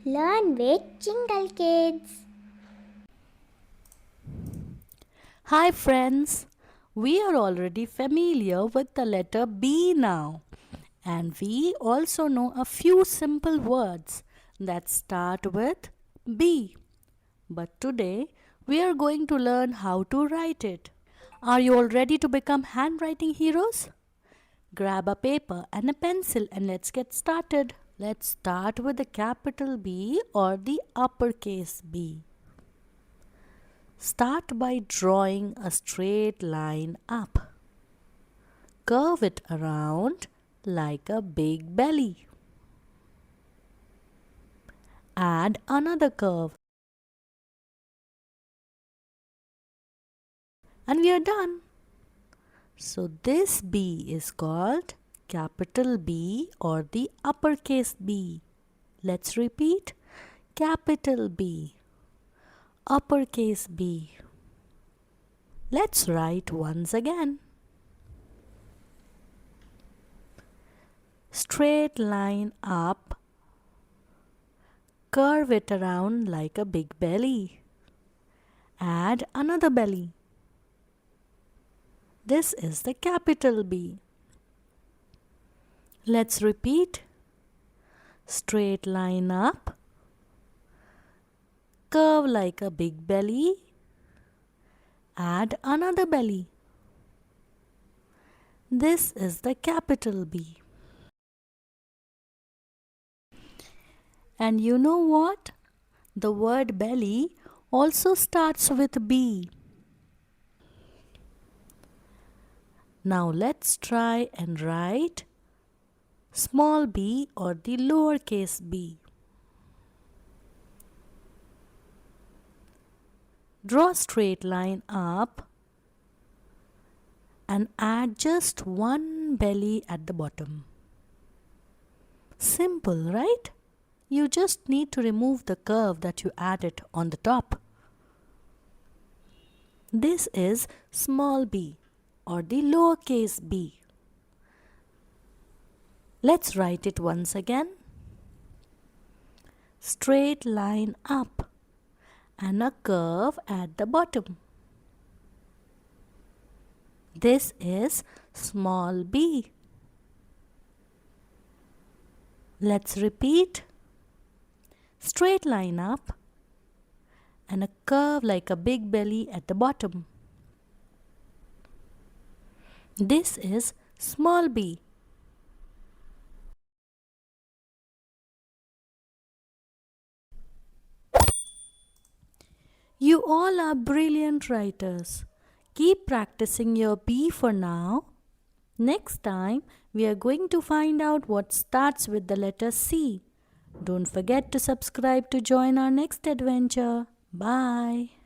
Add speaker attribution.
Speaker 1: Learn with Jingle Kids.
Speaker 2: Hi friends, we are already familiar with the letter B now, and we also know a few simple words that start with B. But today we are going to learn how to write it. Are you all ready to become handwriting heroes? Grab a paper and a pencil and let's get started. Let's start with the capital B or the uppercase B. Start by drawing a straight line up. Curve it around like a big belly. Add another curve. And we are done. So this B is called capital B or the uppercase B. Let's repeat. Capital B, uppercase B. Let's write once again. Straight line up. Curve it around like a big belly. Add another belly. This is the capital B. Let's repeat. Straight line up. Curve like a big belly. Add another belly. This is the capital B. And you know what? The word belly also starts with B. Now let's try and write small b or the lowercase b. Draw a straight line up and add just one belly at the bottom. Simple, right? You just need to remove the curve that you added on the top. This is small b or the lowercase b. Let's write it once again. Straight line up and a curve at the bottom. This is small b. Let's repeat. Straight line up and a curve like a big belly at the bottom. This is small b. You all are brilliant writers. Keep practicing your B for now. Next time, we are going to find out what starts with the letter C. Don't forget to subscribe to join our next adventure. Bye.